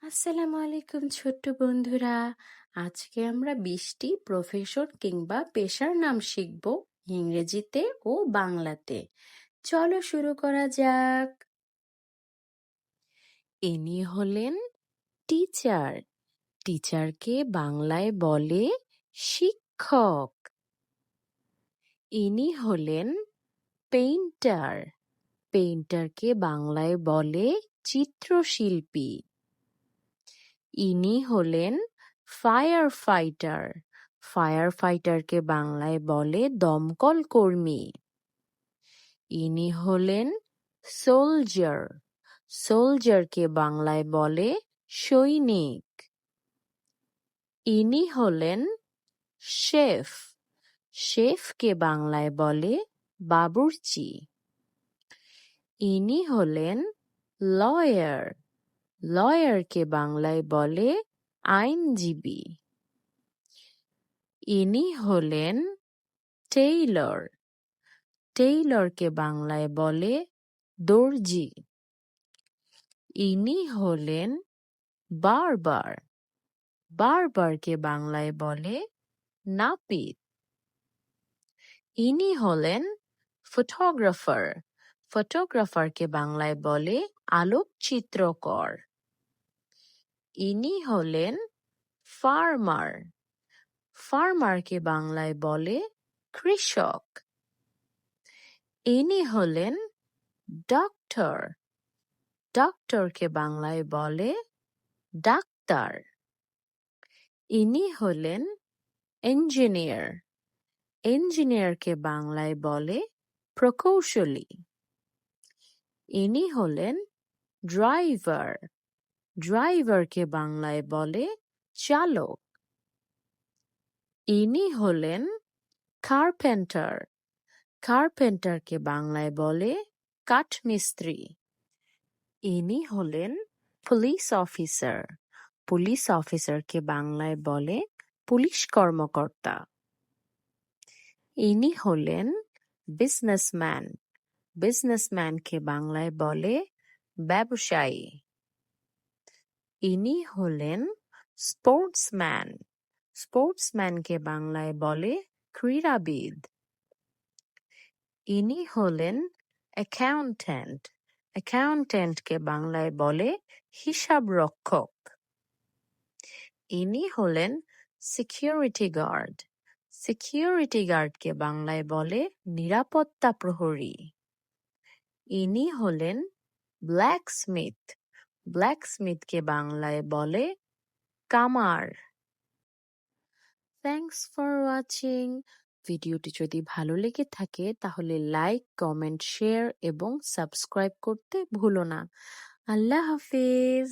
আসসালামু আলাইকুম ছোট্ট বন্ধুরা। আজকে আমরা 20টি প্রফেশন কিংবা পেশার নাম শিখব ইংরেজিতে ও বাংলাতে। চলো শুরু করা যাক। ইনি হলেন টিচার। টিচারকে বাংলায় বলে শিক্ষক। ইনি হলেন পেইন্টার। পেইন্টারকে বাংলায় বলে চিত্রশিল্পী। ইনি হলেন ফায়ার ফাইটার। ফায়ার ফাইটারকে বাংলায় বলে দমকল কর্মী। ইনি হলেন সোলজার। সোলজারকে বাংলায় বলে সৈনিক। ইনি হলেন শেফ। শেফকে বাংলায় বলে বাবুর্চি। ইনি হলেন লয়ার। লয়ারকে বাংলায় বলে আইনজীবী। ইনি হলেন টেইলর। টেইলরকে বাংলায় বলে দর্জি। ইনি হলেন বারবার। বারবারকে বাংলায় বলে নাপিত। ইনি হলেন ফটোগ্রাফার। ফটোগ্রাফারকে বাংলায় বলে আলোকচিত্রকর। ইনি হলেন ফার্মার। ফার্মারকে বাংলায় বলে কৃষক। ইনি হলেন ডক্টর। ডক্টরকে বাংলায় বলে ডাক্তার। ইনি হলেন ইঞ্জিনিয়ার। ইঞ্জিনিয়ারকে বাংলায় বলে প্রকৌশলী। ইনি হলেন ড্রাইভার। ড্রাইভারকে বাংলায় বলে চালক। ইনি হলেন কার্পেন্টার। কার্পেন্টারকে বাংলায় বলে কাঠমিস্ত্রি। ইনি হলেন পুলিশ অফিসার। পুলিশ অফিসারকে বাংলায় বলে পুলিশ কর্মকর্তা। ইনি হলেন বিজনেসম্যান। বিজনেসম্যানকে বাংলায় বলে ব্যবসায়ী। ইনি হলেন স্পোর্টসম্যান। স্পোর্টসম্যানকে বাংলায় বলে ক্রীড়াবিদ। ইনি হলেন অ্যাকাউন্ট্যান্ট। অ্যাকাউন্ট্যান্টকে বাংলায় বলে হিসাব রক্ষক। ইনি হলেন সিকিউরিটি গার্ড। সিকিউরিটি গার্ডকে বাংলায় বলে নিরাপত্তা প্রহরী। ইনি হলেন ব্ল্যাকস্মিথ। ব্ল্যাকস্মিথকে বাংলায় বলে কামার। Thanks for watching. ভিডিওটি যদি ভালো লেগে থাকে তাহলে লাইক, কমেন্ট, শেয়ার এবং সাবস্ক্রাইব করতে ভুলো না। আল্লাহ হাফেজ।